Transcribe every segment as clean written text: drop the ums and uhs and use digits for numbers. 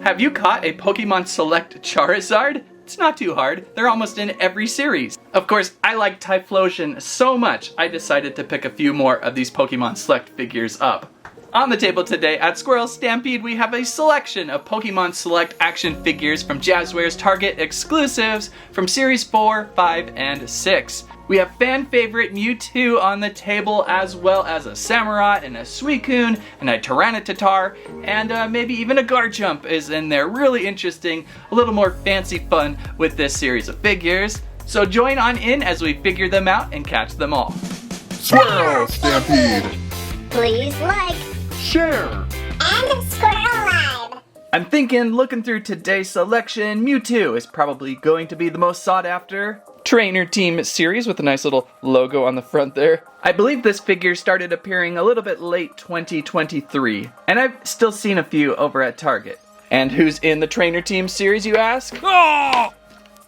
Have you caught a Pokemon Select Charizard? It's not too hard. They're almost in every series. Of course, I like Typhlosion so much, I decided to pick a few more of these Pokemon Select figures up. On the table today at SquirrelStampede, we have a selection of Pokemon Select action figures from Jazwares Target exclusives from Series 4, 5, and 6. We have fan favorite Mewtwo on the table, as well as a Samurott and a Suicune and a Tyranitar, and maybe even a Garchomp is in there. Really interesting, a little more fancy fun with this series of figures. So join on in as we figure them out and catch them all. SquirrelStampede! Please like, share, and subscribe. I'm thinking, looking through today's selection, Mewtwo is probably going to be the most sought after trainer team series with a nice little logo on the front there. I believe this figure started appearing a little bit late 2023, and I've still seen a few over at Target. And who's in the trainer team series, you ask? Oh!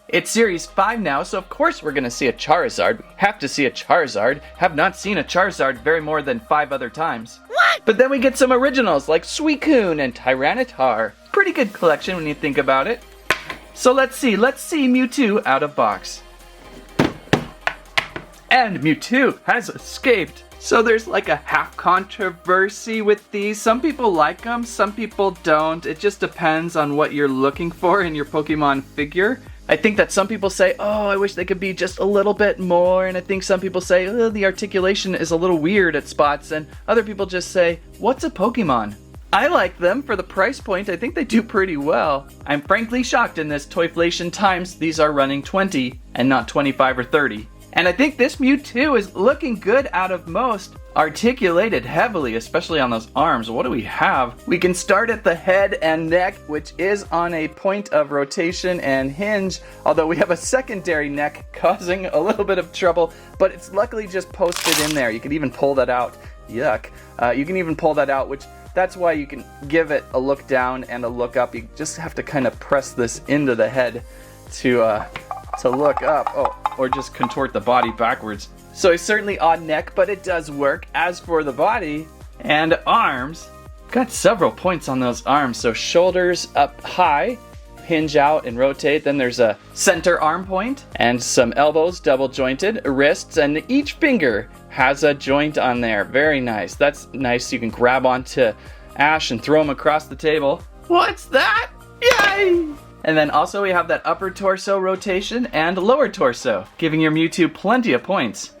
It's Series 5 now, so of course we're gonna see a Charizard. We have to see a Charizard. Have not seen a Charizard very more than 5 other times. What? But then we get some originals like Suicune and Tyranitar. Pretty good collection when you think about it. So let's see Mewtwo out of box. And Mewtwo has escaped. So there's like a half controversy with these. Some people like them, some people don't. It just depends on what you're looking for in your Pokemon figure. I think that some people say, oh, I wish they could be just a little bit more, and I think some people say, oh, the articulation is a little weird at spots, and other people just say, what's a Pokemon? I like them for the price point. I think they do pretty well. I'm frankly shocked in this Toyflation times these are running 20 and not 25 or 30. And I think this Mewtwo is looking good out of most. Articulated heavily, especially on those arms. What do we have? We can start at the head and neck, which is on a point of rotation and hinge, although we have a secondary neck causing a little bit of trouble, but it's luckily just posted in there. You can even pull that out. Yuck. You can even pull that out, which that's why you can give it a look down and a look up. You just have to kind of press this into the head to look up. Oh, or just contort the body backwards. So it's certainly odd neck, but it does work. As for the body and arms, got several points on those arms. So shoulders up high, hinge out and rotate. Then there's a center arm point and some elbows double jointed, wrists, and each finger has a joint on there. Very nice. That's nice. You can grab onto Ash and throw him across the table. What's that? Yay! And then also we have that upper torso rotation and lower torso, giving your Mewtwo plenty of points.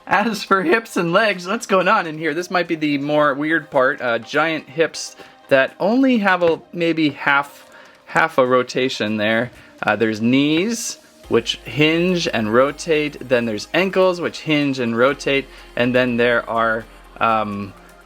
As for hips and legs, what's going on in here? This might be the more weird part. Giant hips that only have maybe half a rotation there. There's knees, which hinge and rotate. Then there's ankles, which hinge and rotate. And then there are,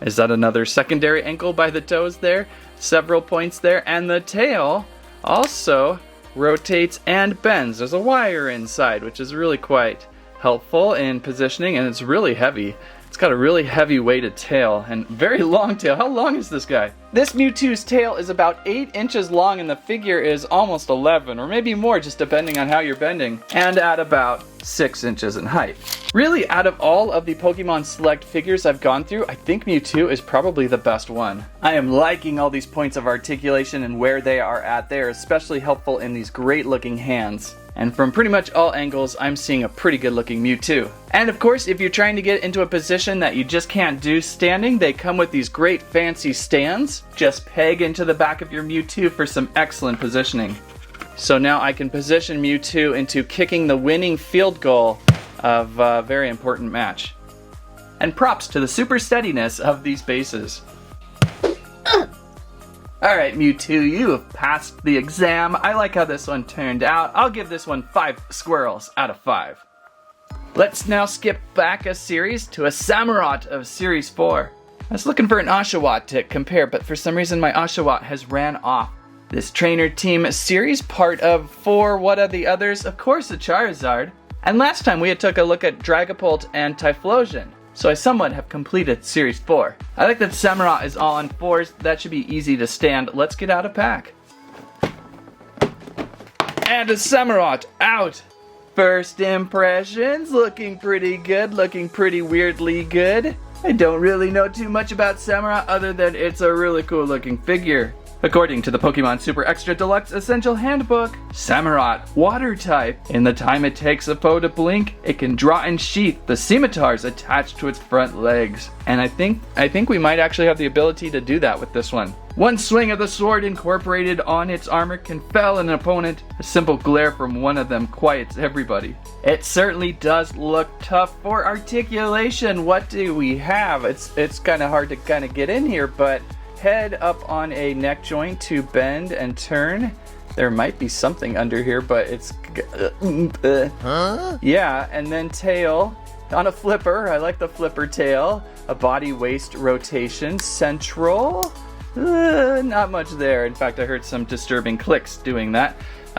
is that another secondary ankle by the toes there? Several points there. And the tail also rotates and bends. There's a wire inside, which is really quite helpful in positioning, and it's really heavy. It's got a really heavy weighted tail and very long tail. How long is this guy? This Mewtwo's tail is about 8 inches long and the figure is almost 11 or maybe more, just depending on how you're bending, and at about 6 inches in height. Really, out of all of the Pokemon Select figures I've gone through, I think Mewtwo is probably the best one. I am liking all these points of articulation and where they are at. They are especially helpful in these great looking hands. And from pretty much all angles, I'm seeing a pretty good looking Mewtwo. And of course, if you're trying to get into a position that you just can't do standing, they come with these great fancy stands. Just peg into the back of your Mewtwo for some excellent positioning. So now I can position Mewtwo into kicking the winning field goal of a very important match. And props to the super steadiness of these bases. Alright Mewtwo, you have passed the exam. I like how this one turned out. I'll give this one 5 squirrels out of 5. Let's now skip back a series to a Samurott of Series 4. I was looking for an Oshawott to compare, but for some reason my Oshawott has ran off. This trainer team series, part of 4, what are the others? Of course a Charizard. And last time we had took a look at Dragapult and Typhlosion. So I somewhat have completed Series 4. I like that Samurott is all on 4s. That should be easy to stand. Let's get out a pack. And a Samurott out. First impressions, looking pretty good, looking pretty weirdly good. I don't really know too much about Samurott other than it's a really cool looking figure. According to the Pokemon Super Extra Deluxe Essential Handbook, Samurott, water type. In the time it takes a foe to blink, it can draw and sheath the scimitars attached to its front legs. And I think we might actually have the ability to do that with this one. One swing of the sword incorporated on its armor can fell an opponent. A simple glare from one of them quiets everybody. It certainly does look tough for articulation. What do we have? It's kind of hard to kind of get in here, but head up on a neck joint to bend and turn. There might be something under here, but it's yeah, and then tail on a flipper. I like the flipper tail. A body waist rotation central. Not much there. In fact, I heard some disturbing clicks doing that.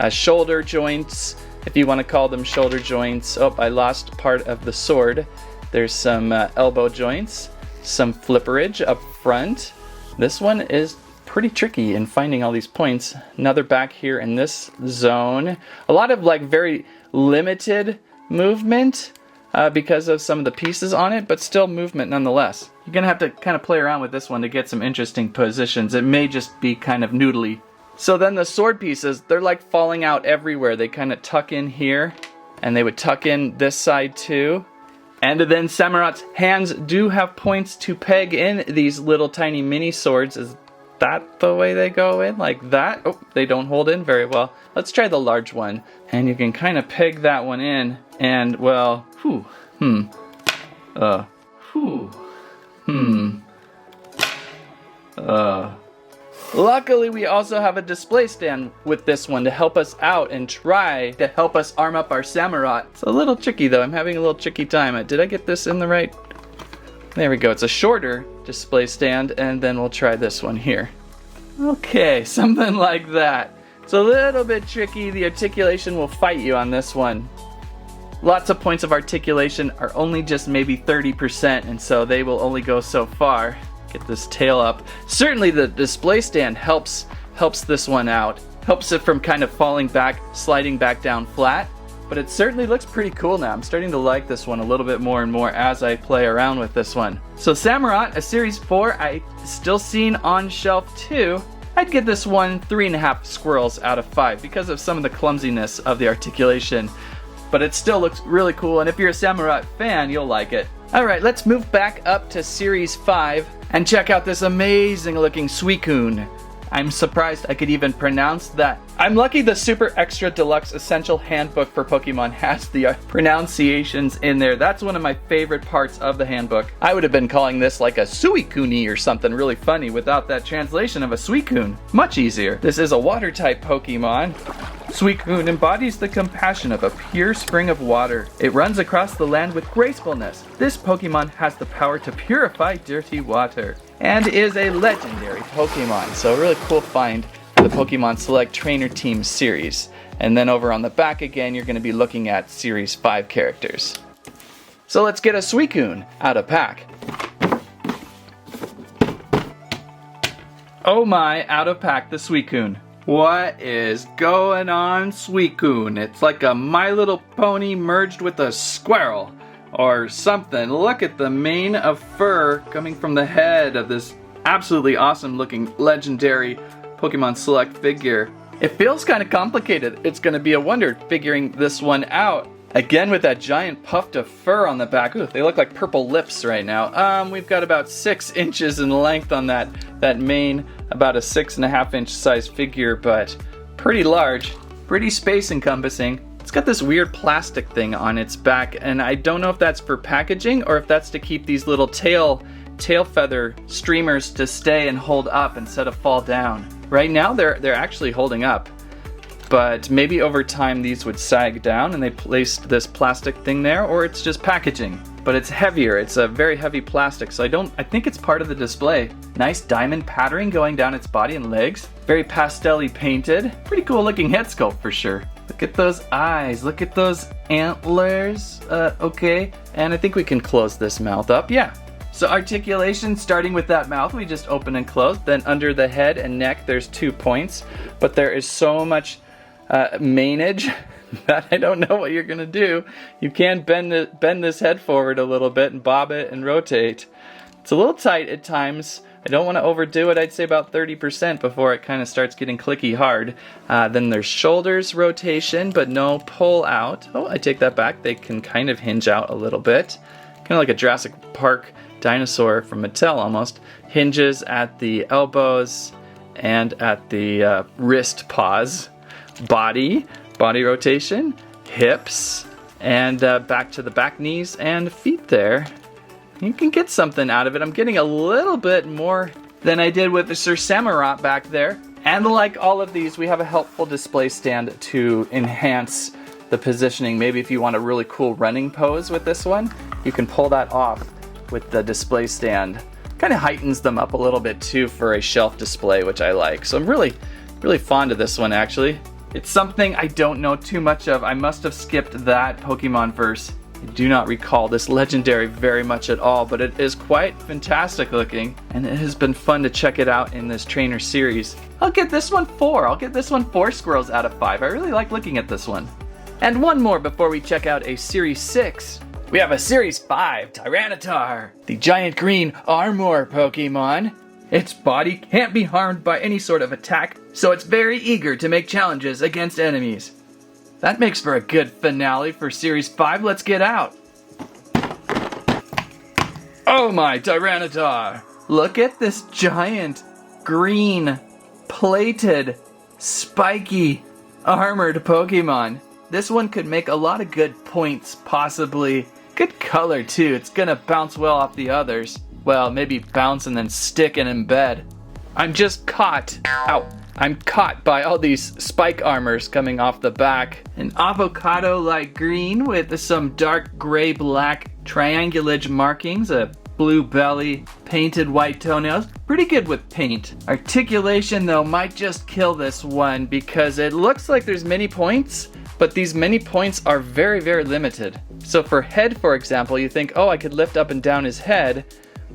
Shoulder joints, if you want to call them shoulder joints. Oh, I lost part of the sword. There's some elbow joints, some flipperage up front. This one is pretty tricky in finding all these points. Another back here in this zone. A lot of like very limited movement because of some of the pieces on it, but still movement nonetheless. You're gonna have to kind of play around with this one to get some interesting positions. It may just be kind of noodly. So then the sword pieces, they're like falling out everywhere. They kind of tuck in here, and they would tuck in this side too. And then Samurott's hands do have points to peg in these little tiny mini swords. Is that the way they go in? Like that? Oh, they don't hold in very well. Let's try the large one. And you can kind of peg that one in. And, well, Luckily, we also have a display stand with this one to help us out and try to help us arm up our Samurott. It's a little tricky though. I'm having a little tricky time. Did I get this in the right? There we go. It's a shorter display stand, and then we'll try this one here. Okay, something like that. It's a little bit tricky. The articulation will fight you on this one. Lots of points of articulation are only just maybe 30%, and so they will only go so far. Get this tail up. Certainly the display stand helps this one out. Helps it from kind of falling back, sliding back down flat. But it certainly looks pretty cool now. I'm starting to like this one a little bit more and more as I play around with this one. So Samurott, a Series 4, I still seen on shelf 2. I'd give this one 3.5 squirrels out of 5 because of some of the clumsiness of the articulation. But it still looks really cool, and if you're a Samurott fan, you'll like it. Alright, let's move back up to Series 5 and check out this amazing looking Suicune. I'm surprised I could even pronounce that. I'm lucky the Super Extra Deluxe Essential Handbook for Pokemon has the pronunciations in there. That's one of my favorite parts of the handbook. I would have been calling this like a Suicune or something really funny without that translation of a Suicune. Much easier. This is a water type Pokemon. Suicune embodies the compassion of a pure spring of water. It runs across the land with gracefulness. This Pokemon has the power to purify dirty water and is a legendary Pokemon. So a really cool find for the Pokemon Select Trainer Team series. And then over on the back again, you're going to be looking at Series 5 characters. So let's get a Suicune out of pack. Oh my, out of pack the Suicune. What is going on, Suicune? It's like a My Little Pony merged with a squirrel or something. Look at the mane of fur coming from the head of this absolutely awesome looking legendary Pokemon Select figure. It feels kind of complicated. It's going to be a wonder figuring this one out. Again with that giant puffed of fur on the back. Ooh, they look like purple lips right now. We've got about 6 inches in length on that mane. About a 6.5 inch size figure, but pretty large. Pretty space encompassing. It's got this weird plastic thing on its back, and I don't know if that's for packaging or if that's to keep these little tail feather streamers to stay and hold up instead of fall down. Right now they're actually holding up. But maybe over time these would sag down and they placed this plastic thing there, or it's just packaging. But it's heavier, it's a very heavy plastic, so I think it's part of the display. Nice diamond patterning going down its body and legs. Very pastel-y painted. Pretty cool looking head sculpt for sure. Look at those eyes, look at those antlers. Okay, and I think we can close this mouth up, yeah. So articulation, starting with that mouth, we just open and close. Then under the head and neck, there's 2 points. But there is so much manage that I don't know what you're gonna do. You can bend this head forward a little bit and bob it and rotate. It's a little tight at times I don't want to overdo it. I'd say about 30% before it kind of starts getting clicky hard. Then there's shoulders rotation, but no pull out. Oh, I take that back. They can kind of hinge out a little bit. Kind of like a Jurassic Park dinosaur from Mattel almost. Hinges at the elbows and at the wrist paws. Body rotation, hips, and back to the back knees and feet there. You can get something out of it. I'm getting a little bit more than I did with the Sir Samurott back there. And like all of these, we have a helpful display stand to enhance the positioning. Maybe if you want a really cool running pose with this one, you can pull that off with the display stand. Kind of heightens them up a little bit too for a shelf display, which I like. So I'm really fond of this one actually. It's something I don't know too much of. I must have skipped that Pokemon verse. I do not recall this legendary very much at all, but it is quite fantastic looking, and it has been fun to check it out in this trainer series. I'll get this one 4. I'll get this one 4 squirrels out of 5. I really like looking at this one. And one more before we check out a Series 6. We have a Series 5 Tyranitar, the giant green armor Pokemon. Its body can't be harmed by any sort of attack, so it's very eager to make challenges against enemies. That makes for a good finale for Series 5. Let's get out. Oh my Tyranitar! Look at this giant, green, plated, spiky, armored Pokemon. This one could make a lot of good points, possibly. Good color too. It's gonna bounce well off the others. Well, maybe bounce and then stick and embed. I'm just caught. Ow. I'm caught by all these spike armors coming off the back. An avocado-like green with some dark gray-black triangulage markings, a blue belly, painted white toenails. Pretty good with paint. Articulation though might just kill this one because it looks like there's many points, but these many points are very, very limited. So for head, for example, you think, oh, I could lift up and down his head.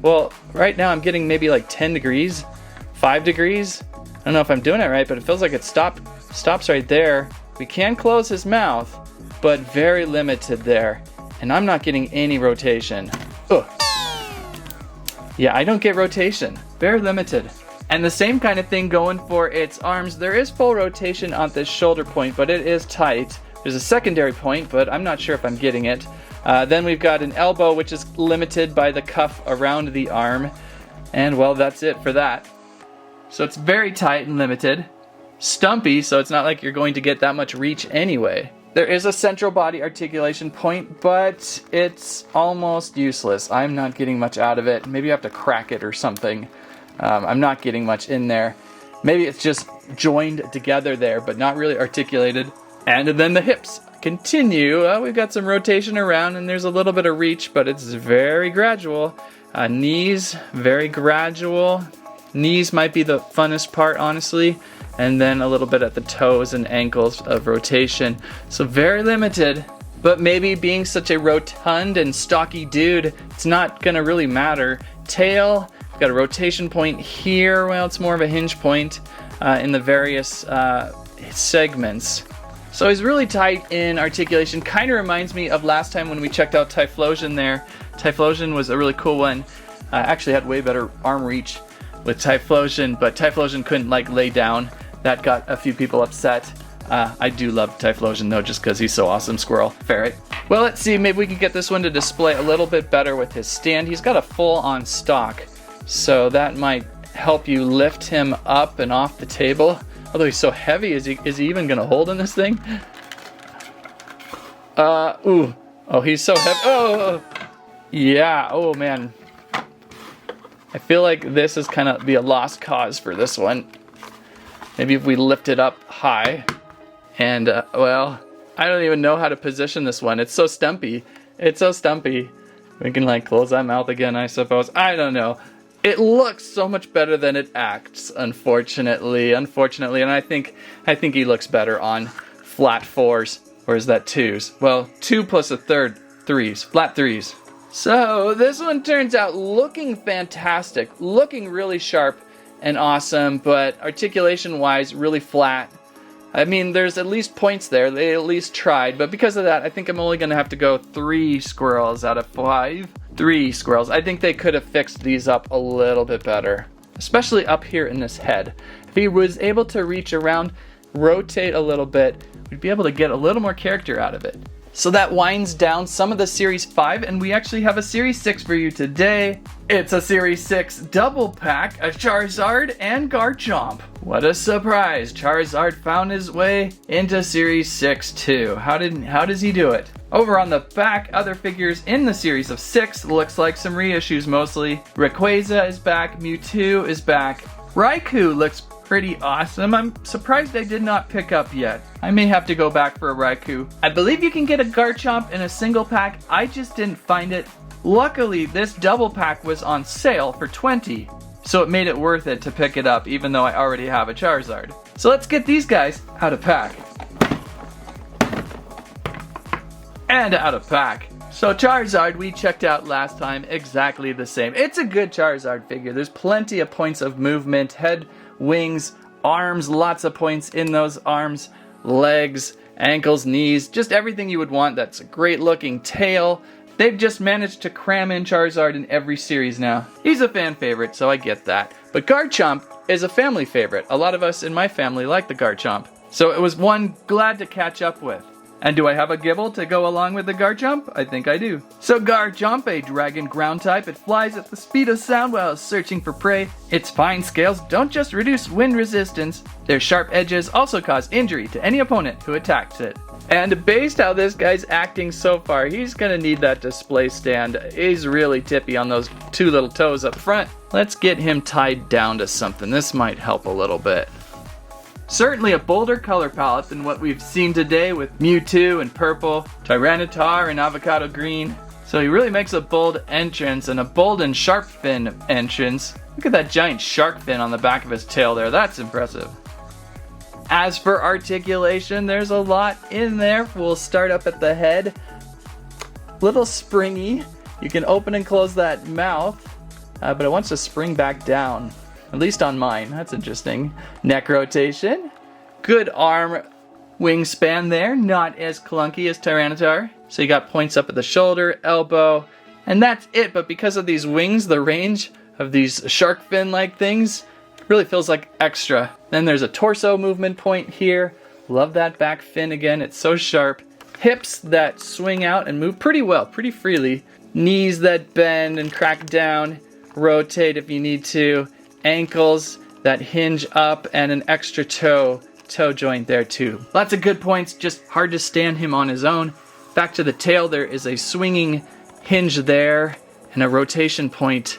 Well, right now I'm getting maybe like 10 degrees, 5 degrees. I don't know if I'm doing it right, but it feels like it stops right there. We can close his mouth, but very limited there. And I'm not getting any rotation. Ugh. Yeah, I don't get rotation. Very limited. And the same kind of thing going for its arms. There is full rotation on this shoulder point, but it is tight. There's a secondary point, but I'm not sure if I'm getting it. Then we've got an elbow, which is limited by the cuff around the arm. And well, that's it for that. So it's very tight and limited. Stumpy, so it's not like you're going to get that much reach anyway. There is a central body articulation point, but it's almost useless. I'm not getting much out of it. Maybe I have to crack it or something. I'm not getting much in there. Maybe it's just joined together there, but not really articulated. And then the hips continue. We've got some rotation around, and there's a little bit of reach, but it's very gradual. Knees, very gradual. Knees might be the funnest part, honestly, and then a little bit at the toes and ankles of rotation. So very limited, but maybe being such a rotund and stocky dude, it's not gonna really matter. Tail, got a rotation point here. Well, it's more of a hinge point in the various segments. So he's really tight in articulation. Kind of reminds me of last time when we checked out Typhlosion there. Typhlosion was a really cool one. Actually had way better arm reach with Typhlosion, but Typhlosion couldn't like lay down. That got a few people upset. I do love Typhlosion though, just because he's so awesome. Squirrel, ferret. Well, let's see, maybe we can get this one to display a little bit better with his stand. He's got a full-on stock, so that might help you lift him up and off the table. Although he's so heavy, is he even gonna hold in this thing? Ooh. Oh, he's so heavy. Oh, yeah. Oh man. I feel like this is kind of be a lost cause for this one. Maybe if we lift it up high, and well, I don't even know how to position this one. It's so stumpy. It's so stumpy. We can like close that mouth again, I suppose. I don't know. It looks so much better than it acts, unfortunately. And I think he looks better on flat 4s, or is that 2s? Well, 2 plus a third 3s, flat 3s. So this one turns out looking fantastic, looking really sharp and awesome, but articulation-wise, really flat. I mean, there's at least points there. They at least tried, but because of that, I think I'm only going to have to go 3 squirrels out of 5. 3 squirrels. I think they could have fixed these up a little bit better. especially up here in this head. If he was able to reach around, rotate a little bit, we'd be able to get a little more character out of it. So that winds down some of the Series 5, and we actually have a Series 6 for you today. It's a Series 6 double pack, a Charizard and Garchomp. What a surprise! Charizard found his way into Series 6 too. How does he do it? Over on the back, other figures in the Series of 6, looks like some reissues mostly. Rayquaza is back, Mewtwo is back. Raikou looks pretty awesome. I'm surprised I did not pick up yet. I may have to go back for a Raikou. I believe you can get a Garchomp in a single pack. I just didn't find it. Luckily, this double pack was on sale for $20, so it made it worth it to pick it up even though I already have a Charizard. So let's get these guys out of pack. And out of pack. So Charizard we checked out last time, exactly the same. It's a good Charizard figure. There's plenty of points of movement, head, wings, arms, lots of points in those arms, legs, ankles, knees, just everything you would want. That's a great looking tail. They've just managed to cram in Charizard in every series now. He's a fan favorite, so I get that. But Garchomp is a family favorite. A lot of us in my family like the Garchomp. So it was one glad to catch up with. And do I have a Gibble to go along with the Garchomp? I think I do. So Garchomp, a dragon ground type, it flies at the speed of sound while searching for prey. Its fine scales don't just reduce wind resistance, their sharp edges also cause injury to any opponent who attacks it. And based how this guy's acting so far, he's gonna need that display stand. He's really tippy on those two little toes up front. Let's get him tied down to something. This might help a little bit. Certainly a bolder color palette than what we've seen today with Mewtwo in purple, Tyranitar in avocado green. So he really makes a bold entrance and a bold and sharp fin entrance. Look at that giant shark fin on the back of his tail there, that's impressive. As for articulation, there's a lot in there. We'll start up at the head. Little springy. You can open and close that mouth, but it wants to spring back down. At least on mine, that's interesting. Neck rotation. Good arm wingspan there, not as clunky as Tyranitar. So you got points up at the shoulder, elbow, and that's it. But because of these wings, the range of these shark fin-like things really feels like extra. Then there's a torso movement point here. Love that back fin again, it's so sharp. Hips that swing out and move pretty well, pretty freely. Knees that bend and crack down, rotate if you need to. Ankles that hinge up and an extra toe joint there too. Lots of good points, just hard to stand him on his own. Back to the tail, there is a swinging hinge there and a rotation point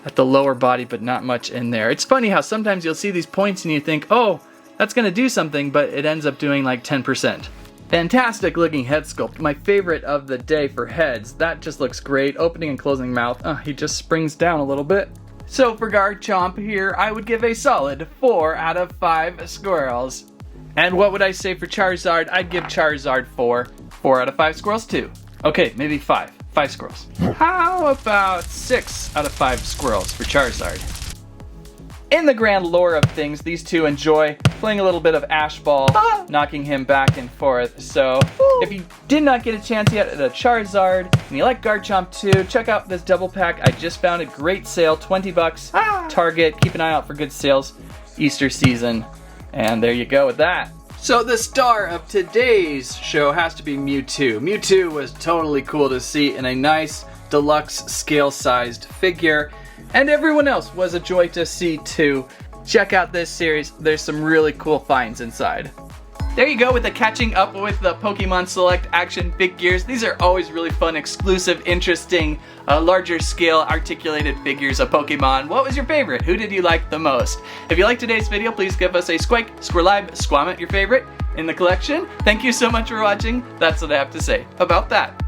at the lower body, but not much in there. It's funny how sometimes you'll see these points and you think, oh, that's gonna do something, but it ends up doing like 10%. Fantastic looking head sculpt, my favorite of the day for heads. That just looks great, opening and closing mouth. He just springs down a little bit. So for Garchomp here, I would give a solid 4 out of 5 squirrels. And what would I say for Charizard? I'd give Charizard 4 out of 5 squirrels too. Okay, maybe 5 squirrels. How about 6 out of 5 squirrels for Charizard? In the grand lore of things, these two enjoy playing a little bit of Ash Ball, knocking him back and forth. So if you did not get a chance yet at a Charizard, and you like Garchomp too, check out this double pack. I just found a great sale, $20, Target. Keep an eye out for good sales, Easter season. And there you go with that. So the star of today's show has to be Mewtwo. Mewtwo was totally cool to see in a nice deluxe scale-sized figure. And everyone else was a joy to see too. Check out this series, there's some really cool finds inside. There you go with the catching up with the Pokemon Select action figures. These are always really fun, exclusive, interesting, larger scale articulated figures of Pokemon. What was your favorite? Who did you like the most? If you liked today's video, please give us a squike, squirrelive, squammet your favorite in the collection. Thank you so much for watching. That's what I have to say about that.